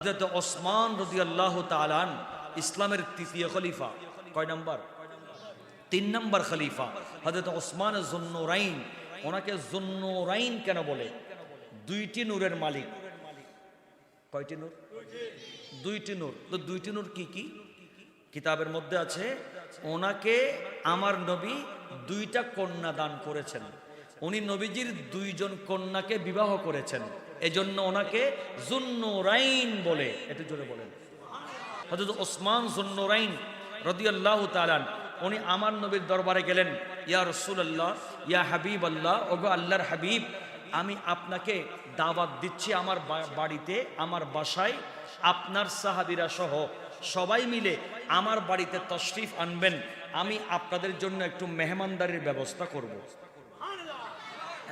হযরত ওসমান রাদিয়াল্লাহু তাআলা ইসলামের তৃতীয় খলিফা। কয় নাম্বার? 3 নাম্বার খলিফা হযরত ওসমান যুন্নুরাইন। ওনাকে যুন্নুরাইন কেন বলে? দুইটি নূরের মালিক। কয়টি নূর? দুইটি নূর। তো দুইটি নূর কি কি? কিতাবের মধ্যে আছে ওনাকে আমার নবী দুইটা কন্যা দান করেছেন। উনি নবীজির দুইজন কন্যাকে বিবাহ করেছেন, এজন্য ওনাকে যুন্নুরাইন বলে। একটু জোরে বলেন। হযরত ওসমান যুন্নুরাইন রাদিয়াল্লাহু তাআলা উনি আমার নবীর দরবারে গেলেন, ইয়া রাসূলুল্লাহ, ইয়া হাবিবাল্লাহ, ওগো আল্লাহর হাবিব, আমি আপনাকে দাওয়াত দিচ্ছি আমার বাড়িতে, আমার বাসায় আপনার সাহাবীরা সহ সবাই মিলে আমার বাড়িতে তশরিফ আনবেন। আমি আপনাদের জন্য একটু মেহমানদারির ব্যবস্থা করব।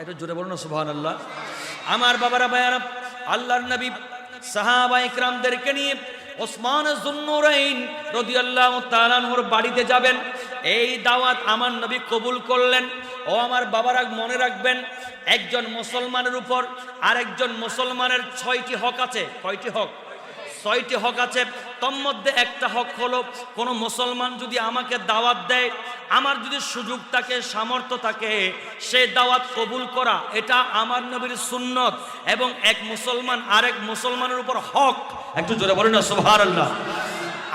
একটু জোরে বলুন না সুবহানাল্লাহ। আমার বাবারা ভাইয়ারা, আল্লাহর নবী সাহাবায়ে কিরামদেরকে নিয়ে ওসমান যুন্নুরাইন রাদিয়াল্লাহু তাআলা আনহুর বাড়িতে যাবেন। এই দাওয়াত আমার নবী কবুল করলেন। ও আমার বাবারা, মনে রাখবেন, একজন মুসলমানের উপর আরেকজন মুসলমানের 6টি হক আছে। কয়টি হক? 6টি হক আছে। তোর মধ্যে একটা হক হলো, কোনো মুসলমান যদি আমাকে দাওয়াত দেয়, আমার যদি সুযোগ থাকে, সামর্থ্য থাকে, সে দাওয়াত কবুল করা, এটা আমার নবীর সুন্নত এবং এক মুসলমান আরেক মুসলমানের উপর হক। একটু জোরে বলেন না সুবহানাল্লাহ।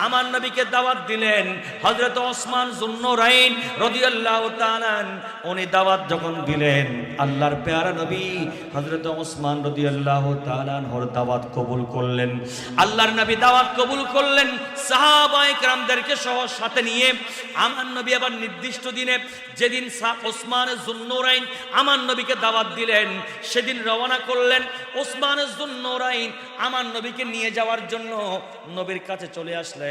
আমার নবীকে দাওয়াত দিলেন হযরত ওসমান যুন্নুরাইন রাদিয়াল্লাহু তাআলা। উনি দাওয়াত যখন দিলেন, আল্লাহর পেয়ারা নবী হযরত ওসমান রাদিয়াল্লাহু তাআলা ওর দাওয়াত কবুল করলেন। আল্লাহর নবী দাওয়াত কবুল করলেন, সাহাবায়ে কিরামদেরকে সহ সাথে নিয়ে আমার নবী আবার নির্দিষ্ট দিনে, যেদিন ওসমান যুন্নুরাইন আমার নবীকে দাওয়াত দিলেন, সেদিন রওনা করলেন। ওসমান যুন্নুরাইন আমার নবীকে নিয়ে যাওয়ার জন্য নবীর কাছে চলে আসলেন।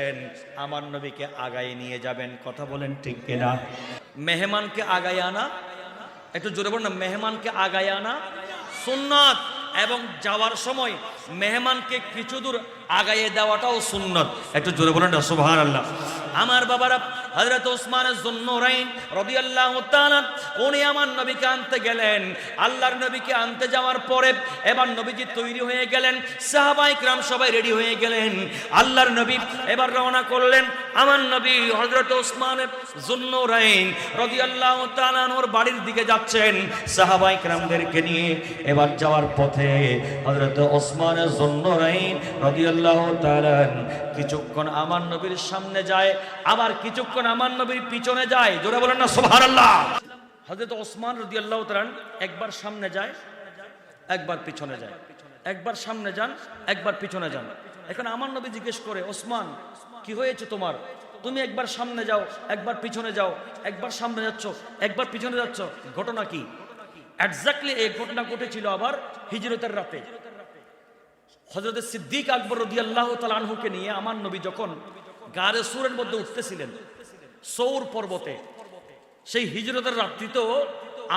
আমার নবীকে আগায় নিয়ে যাবেন। কথা বলেন ঠিক কিনা? মেহমানকে আগায় আনা, একটু জোরে বলুন না, মেহমানকে আগায় আনা সুন্নাত, এবং যাওয়ার সময় মেহমানকে কিছু দূর আগাইয়ে দেওয়াটাও সুন্নাত। একটু জোরে বলেন না সুবহানাল্লাহ। আমার বাবারা, হযরত ওসমান যুন্নুরাইন রাদিয়াল্লাহু তাআলা উনি আমার নবীকে আনতে গেলেন। আল্লাহর নবীকে আনতে যাওয়ার পরে এবার নবীজি তৈরি হয়ে গেলেন, সাহাবায়ে কিরাম সবাই রেডি হয়ে গেলেন। আল্লাহর নবী এবার রওনা করলেন। আমার নবী হযরত ওসমান যুন্নুরাইন রাদিয়াল্লাহু তাআলা ওর বাড়ির দিকে যাচ্ছেন সাহাবায়ে কিরামদেরকে নিয়ে। এবার যাওয়ার পথে হযরত ওসমান যুন্নুরাইন রাদিয়াল্লাহু তাআলা কিছুক্ষণ আমার নবীর সামনে যায়, আবার কিছুক্ষণ আমার নবীর পিছনে যায়। জোরে বলেন না সুবহানাল্লাহ। হযরত ওসমান রাদিয়াল্লাহু তাআলা একবার সামনে যায়, একবার পিছনে যায়, একবার সামনে যান, একবার পিছনে যান। এখন আমার নবী জিজ্ঞেস করে, ওসমান কি হয়েছে তোমার? তুমি একবার সামনে যাও, একবার পিছনে যাও, একবার সামনে যাচ্ছ, একবার পিছনে যাচ্ছ, ঘটনা কি? এক্স্যাক্টলি এই ঘটনা ঘটেছিল আবার হিজরতের রাতে। হযরত সিদ্দিক আকবর রাদিয়াল্লাহু তাআলা আনহুকে নিয়ে আমার নবী যখন গারে সূরের মধ্যে উঠতেছিলেন সৌর পর্বতে, সেই হিজরতের রাত্রিতেও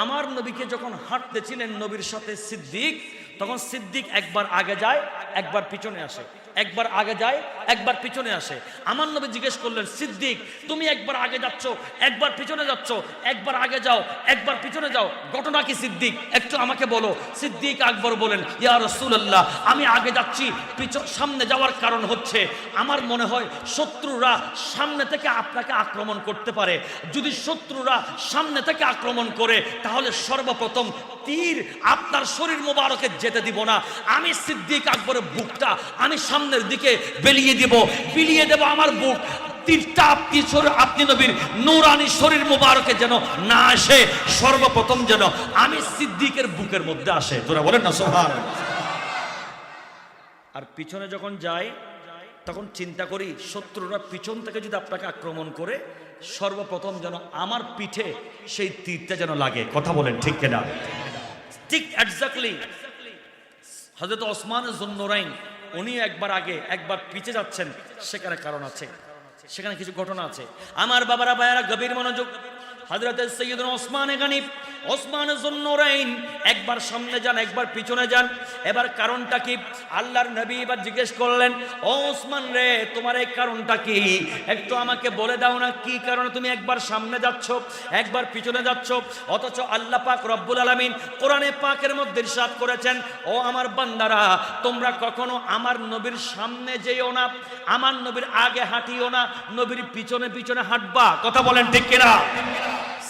আমার নবীকে যখন হাঁটতেছিলেন নবীর সাথে সিদ্দিক, তখন সিদ্দিক একবার আগে যায়, একবার পিছনে আসে, একবার আগে যায়, একবার পিছনে আসে। আমার নবী জিজ্ঞেস করলেন, সিদ্দিক তুমি একবার আগে যাচ্ছ, একবার পিছনে যাচ্ছ, একবার আগে যাও, একবার পিছনে যাও, ঘটনা কি সিদ্দিক? একটু আমাকে বলো। সিদ্দিক আকবর বলেন, ইয়া রাসূলুল্লাহ, আমি আগে যাচ্ছি, সামনে যাওয়ার কারণ হচ্ছে আমার মনে হয় শত্রুরা সামনে থেকে আপনাকে আক্রমণ করতে পারে। যদি শত্রুরা সামনে থেকে আক্রমণ করে, তাহলে সর্বপ্রথম তীর আপনার শরীর মোবারকে যেতে দিব না। আমি সিদ্দিক আকবরের বুকটা আমি সামনের দিকে বিলিয়ে দেব আমার বুক। তীরটা আপনি নবীর নূরানি শরীর মোবারকে যেন না আসে, সর্বপ্রথম যেন আমি সিদ্দিকের বুকের মধ্যে আসে। তোরা বলেন না সুবহানাল্লাহ। আর পিছনে যখন যাই, তখন চিন্তা করি শত্রুরা পিছন থেকে যদি আপনাকে আক্রমণ করে, সর্বপ্রথম যেন আমার পিঠে সেই তীরটা যেন লাগে। কথা বলেন ঠিক কিনা? ঠিক এক্স্যাক্টলি হযরত ওসমান যুন্নুরাইন উনি একবার আগে একবার পিছে যাচ্ছেন, সেখানে কারণ আছে, সেখানে কিছু ঘটনা আছে। আমার বাবারা ভাইয়ারা, গভীর মনোযোগ। হযরত সাইয়্যিদুনা ওসমান গনি, ওসমান যুন্নুরাইন একবার সামনে যান, একবার পিছনে যান। এবার কারণটা কি? আল্লাহর নবী এবার জিজ্ঞেস করলেন, ও ওসমান রে, তোমার এই কারণটা কি? একটু আমাকে বলে দাও না, কি কারণে তুমি একবার সামনে যাচ্ছ, একবার পিছনে যাচ্ছ? অথচ আল্লাহ পাক রব্বুল আলামিন কোরআনে পাকের মধ্যে ইরশাদ করেছেন, ও আমার বান্দারা, তোমরা কখনো আমার নবীর সামনে যেও না, আমার নবীর আগে হাঁটিও না, নবীর পিছনে পিছনে হাঁটবা। কথা বলেন ঠিক কিনা?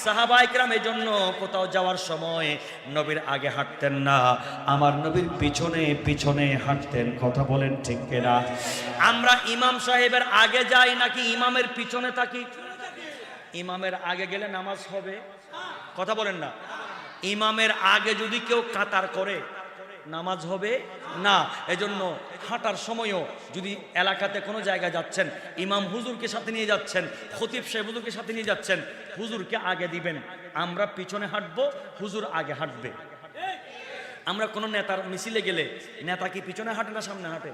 সাহাবায়ে কেরাম এজন্য কোথাও যাওয়ার সময় নবীর আগে হাঁটতেন না, আমার নবীর পিছনে পিছনে হাঁটতেন। কথা বলেন ঠিক কিনা? আমরা ইমাম সাহেবের আগে যাই নাকি ইমামের পিছনে থাকি? ইমামের আগে গেলে নামাজ হবে? কথা বলেন না। ইমামের আগে যদি কেউ কাতার করে নামাজ হবে না। এজন্য হাঁটার সময়ও যদি এলাকাতে কোনো জায়গায় যাচ্ছেন, ইমাম হুজুরকে সাথে নিয়ে যাচ্ছেন, খতিব সাহেব হুজুরকে সাথে নিয়ে যাচ্ছেন, হুজুরকে আগে দিবেন, আমরা পিছনে হাঁটবো, হুজুর আগে হাঁটবে। আমরা কোনো নেতার মিছিলে গেলে নেতা কি পিছনে হাঁটে না সামনে হাঁটে?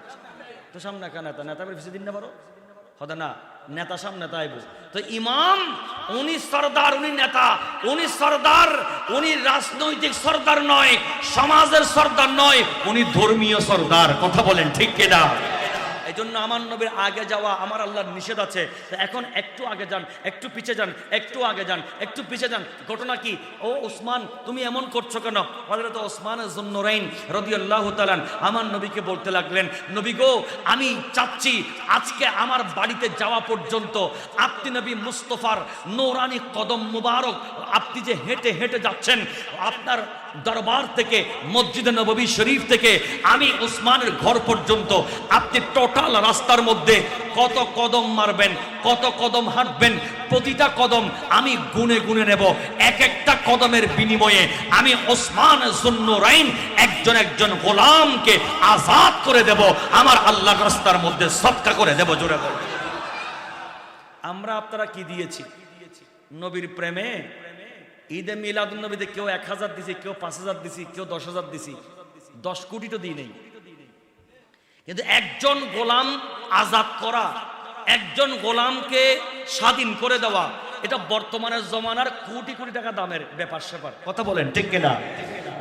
তো সামনে কা নেতা, নেতা পিছিয়ে দিন না পারো হতে না, নেতা সামনে তাইব। তো ইমাম উনি সরদার, উনি নেতা, উনি সরদার, উনি রাজনৈতিক সরদার নয়, সমাজের সরদার নয়, উনি ধর্মীয় সরদার। কথা বলেন ঠিক কিনা? এই জন্য আমার নবীর আগে যাওয়া আমার আল্লাহর নিষেধ আছে। এখন একটু আগে যান, একটু পিছে যান, একটু আগে যান, একটু পিছে যান। ঘটনা কি? ও ওসমান, তুমি এমন করছো কেন? হযরত ওসমান যুন্নুরাইন রাদিয়াল্লাহু তাআলা আমার নবীকে বলতে লাগলেন, নবী গো, আমি চাচ্ছি আজকে আমার বাড়িতে যাওয়া পর্যন্ত আপনি নবী মুস্তাফার নূরানি কদম মুবারক, আপনি যে হেঁটে হেঁটে যাচ্ছেন, আপনার দরবার থেকে মসজিদে নববী শরীফ থেকে আমি ওসমানের ঘর পর্যন্ত আপনি টোটাল রাস্তার মধ্যে কত কদম মারবেন, কত কদম হাঁটবেন, প্রতিটা কদম আমি গুনে গুনে নেব। এক একটা কদমের বিনিময়ে আমি ওসমান যুন্নুরাইন একজন একজন গোলামকে আজাদ করে দেব, আমার আল্লাহর রাস্তার মধ্যে সদকা করে দেব। জোরে বল। আমরা আপনারা কি দিয়েছি নবীর প্রেমে? ঈদে মিলাদুন নবীতে কেউ 1000 দিছি, কেউ 5000 দিছি, কেউ 10,000 দিছি, 10 কোটি তো দিই নেই। কিন্তু একজন গোলাম আজাদ করা, একজন গোলামকে স্বাধীন করে দেওয়া, এটা বর্তমানের জমানার কোটি কোটি টাকা দামের ব্যাপার স্যাপার। কথা বলেন ঠিক কিনা?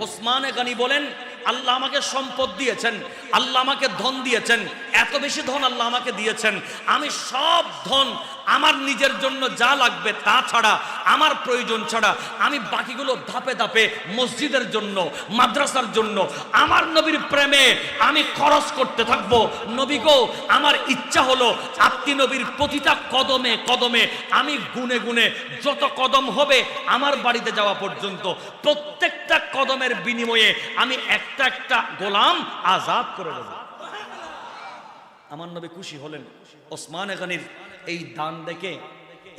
ওসমান গনি বলেন, আল্লাহ আমাকে সম্পদ দিয়েছেন, আল্লাহ আমাকে ধন দিয়েছেন, এত বেশি ধন আল্লাহ আমাকে দিয়েছেন, আমি সব ধন আমার নিজের জন্য যা লাগবে তা ছাড়া, আমার প্রয়োজন ছাড়া আমি বাকিগুলো ধাপে ধাপে মসজিদের জন্য, মাদ্রাসার জন্য, আমার নবীর প্রেমে আমি খরচ করতে থাকবো। নবী গো, আমার ইচ্ছা হলো আপনি নবীর প্রতিটা কদমে কদমে আমি গুনে গুনে যত কদম হবে আমার বাড়িতে যাওয়া পর্যন্ত, প্রত্যেকটা কদমের বিনিময়ে আমি একটা একটা গোলাম আজাদ করে দেব। আমার নবী খুশি হলেন। ওসমান গনির এই দান দেখে,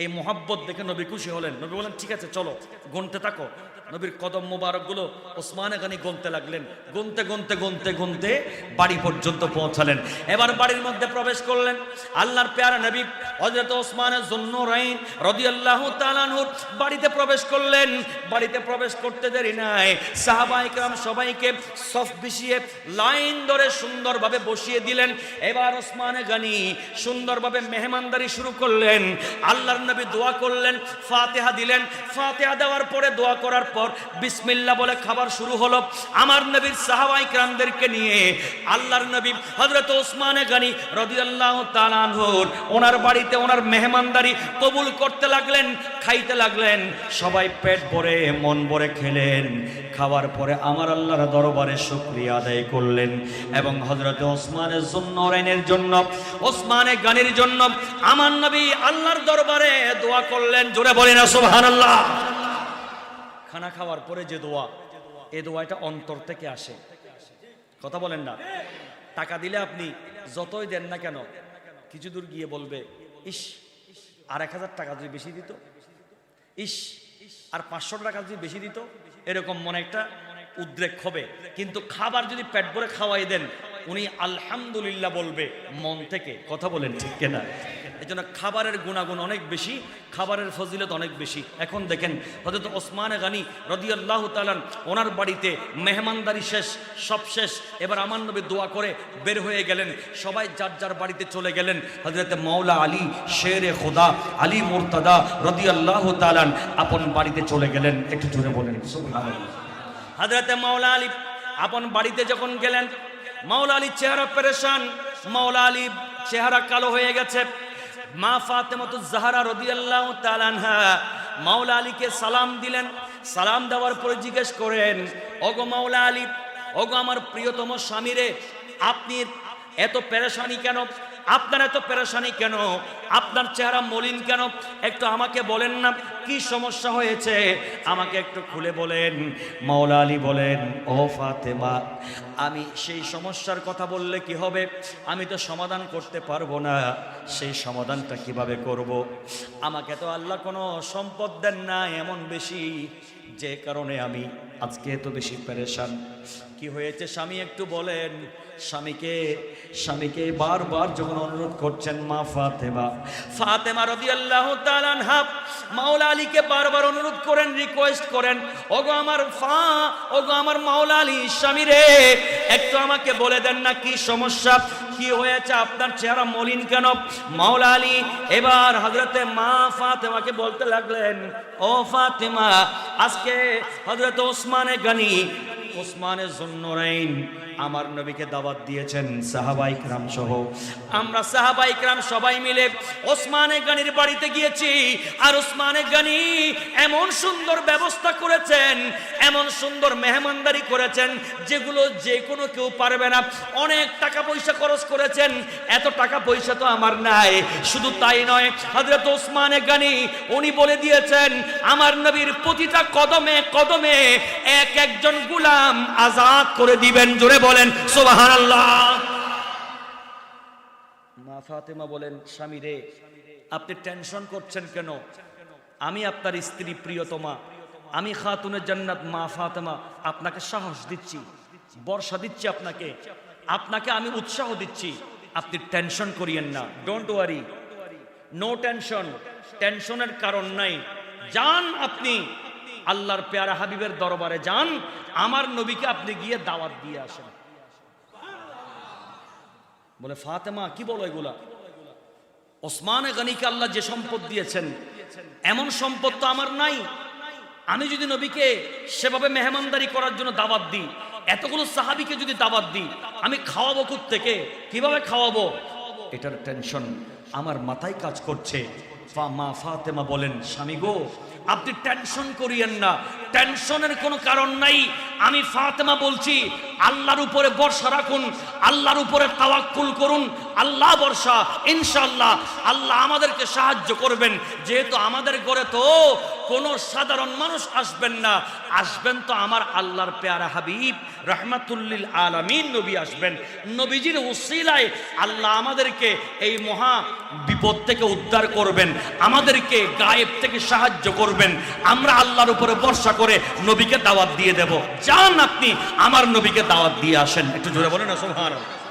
এই মোহাব্বত দেখে নবী খুশি হলেন। নবী বলেন, ঠিক আছে চলো গুনতে থাকো। নবীর কদম মোবারক গুলো ওসমান গনি গুনতে লাগলেন। গুনতে গুনতে গুনতে গুনতে বাড়ি পর্যন্ত পৌঁছালেন। এবার বাড়ির মধ্যে প্রবেশ করলেন। আল্লাহর প্যারা নবী হযরত ওসমান যুন্নুরাইন রাদিয়াল্লাহু তাআলা আনহু বাড়িতে প্রবেশ করলেন। বাড়িতে প্রবেশ করতে দেরি নাই, সাহাবায়ে কেরাম সবাইকে সফ বিছিয়ে লাইন ধরে সুন্দরভাবে বসিয়ে দিলেন। এবার ওসমান গনি সুন্দরভাবে মেহমানদারি শুরু করলেন। আল্লাহর নবী দোয়া করলেন, ফাতিহা দিলেন। ফাতিহা দেওয়ার পরে, দোয়া করার পর বিসমিল্লাহ বলে খাবার শুরু হলো। আমার নবীর সাহাবায়ে কেরামদেরকে নিয়ে আল্লাহর নবী হযরত ওসমান গনি রাদিয়াল্লাহু তাআলা আনহু ওনার বাড়িতে ওনার মেহমানদারি কবুল করতে লাগলেন, খাইতে লাগলেন। সবাই পেট ভরে মন ভরে খেলেন। খাওয়ার পরে আমার আল্লাহর দরবারে শুকরিয়া আদায় করলেন এবং হযরত ওসমান যুন্নুরাইনের জন্য, ওসমান গনির জন্য আমার নবী আল্লাহর দরবারে দোয়া করলেন। জোরে বলেন না সুবহানাল্লাহ। খানা খাওয়ার পরে যে দোয়া, এই দোয়াটা অন্তর থেকে আসে। কথা বলেন না। টাকা দিলে আপনি যতই দেন না কেন, কিছু দূর গিয়ে বলবে, ইস আর 1000 টাকা যদি বেশি দিত, ইস আর 500 টাকা যদি বেশি দিত, এরকম মনে একটা উদ্রেক হবে। কিন্তু খাবার যদি পেট ভরে খাওয়াই দেন, উনি আলহামদুলিল্লাহ বলবে মন থেকে। কথা বলেন ঠিক কিনা? এজন্য খাবারের গুণাগুণ অনেক বেশি, খাবারের ফজিলত অনেক বেশি। এখন দেখেন হযরত ওসমান গনি রাদিয়াল্লাহু তাআলা ওনার বাড়িতে মেহমানদারি শেষ, সব শেষ। এবার আমার নবী দোয়া করে বের হয়ে গেলেন, সবাই যার যার বাড়িতে চলে গেলেন। হযরত মাওলা আলী শেরে খোদা আলী মুর্তদা রাদিয়াল্লাহু তাআলা আপন বাড়িতে চলে গেলেন। একটু জোরে বলেন সুবহানাল্লাহ। হযরত মাওলা আলী আপন বাড়িতে যখন গেলেন, মাওলা আলীর চেহারা পেরেশান, মাওলা আলীর চেহারা কালো হয়ে গেছে। মা ফাতেমাতুজ জাহরা রাদিয়াল্লাহু তাআলা আনহা মাওলা আলীকে সালাম দিলেন। সালাম দেওয়ার পরে জিজ্ঞেস করেন, ওগো মাওলা আলী, ওগো আমার প্রিয়তম স্বামী রে, আপনি এত পেরেশানি কেন? আপনার এত পেরেশানি কেন? আপনার চেহারা মলিন কেন? একটু আমাকে বলেন না, কি সমস্যা হয়েছে আমাকে একটু খুলে বলেন। মাওলা আলী বলেন, ও ফাতেমা, আমি সেই সমস্যার কথা বললে কি হবে? আমি তো সমাধান করতে পারবো না। সেই সমাধানটা কিভাবে করব? আমাকে তো আল্লাহ কোনো সম্পদ দেন না এমন বেশি, যে কারণে আমি আজকে এত বেশি পেরেশান। কি হয়েছে স্বামী একটু বলেন। স্বামীকে বারবার যখন অনুরোধ করছেন মা ফাতেমা রাদিয়াল্লাহু তাআলা আনহা মাওলা আলীকে বারবার অনুরোধ করেন, রিকোয়েস্ট করেন, ওগো আমার মাওলা আলী স্বামী রে, একটু আমাকে বলে দেন না কি সমস্যা, কি হয়েছে, আপনার চেহারা মলিন কেন? মাওলা আলী এবার হযরতে মা ফাতেমাকে বলতে লাগলেন, ও ফাতেমা, আজকে হযরত ওসমানে গনি ওসমানে যুন্নুরাইন আমার নবীকে দাওয়াত দিয়েছেন, সাহাবায়ে কিরাম সহ। আমরা সাহাবায়ে কিরাম সবাই মিলে ওসমানে গনির বাড়িতে গিয়েছি। আর ওসমানে গনি এমন সুন্দর ব্যবস্থা করেছেন, এমন সুন্দর মেহমানদারি করেছেন, যেগুলো যে কোনো কেউ পারবে না। অনেক টাকা পয়সা খরচ করেছেন, এত টাকা পয়সা তো আমার নাই। শুধু তাই নয়, হযরত ওসমানে গনি উনি বলে দিয়েছেন, আমার নবীর প্রতিটা কদমে কদমে এক একজন গোলাম আজাদ করে দিবেন। জোরে বলেন সুবহানাল্লাহ। মা ফাতেমা বলেন, স্বামী রে, আপনি টেনশন করছেন কেন? আমি আপনার স্ত্রী প্রিয়তমা, আমি খাতুনে জান্নাত মা ফাতেমা আপনাকে সাহস দিচ্ছি, বর্ষা দিচ্ছি, আপনাকে আমি উৎসাহ দিচ্ছি। আপনি টেনশন করিয়েন না, ডোন্ট ওয়ারি, নো টেনশন, টেনশনের কারণ নাই। যান আপনি আল্লাহর পেয়ারা হাবিবের দরবারে যান, আমার নবীকে আপনি গিয়ে দাওয়াত দিয়ে আসেন। বলে ফাতেমা, কি বলো এগুলা? ওসমানে গনিকে আল্লাহ যে সম্পদ দিয়েছেন, এমন সম্পদ তো আমার নাই। আমি যদি নবীকে সেভাবে মেহমানদারি করার জন্য দাওয়াত দিই, এতগুলো সাহাবীকে যদি দাওয়াত দিই, আমি খাওয়াবো কোত্থেকে, কিভাবে খাওয়াবো? এটার টেনশন আমার মাথায় কাজ করছে। মা ফাতেমা বলেন, স্বামী গো, আপনি টেনশন করিয়েন না, টেনশনের কোনো কারণ নাই। আমি ফাতেমা বলছি, আল্লাহর উপরে ভরসা রাখুন, আল্লাহর উপরে তাওয়াক্কুল করুন, আল্লাহ ভরসা, ইনশাআল্লাহ আল্লাহ আমাদেরকে সাহায্য করবেন। যেহেতু আমাদের ঘরে তো কোনো সাধারণ মানুষ আসবেন না, আসবেন তো আমার আল্লাহর পেয়ারা হাবিব রাহমাতুল্লিল আলামিন নবী আসবেন। নবীজির উসিলায় আল্লাহ আমাদেরকে এই মহা বিপদ থেকে উদ্ধার করবেন, আমাদেরকে গায়েব থেকে সাহায্য করবেন। আমরা আল্লাহর উপরে ভরসা করে নবীকে দাওয়াত দিয়ে দেব। যান আপনি আমার নবীকে দাওয়াত দিয়ে আসেন। একটু জোরে বলেন না সুবহানাল্লাহ।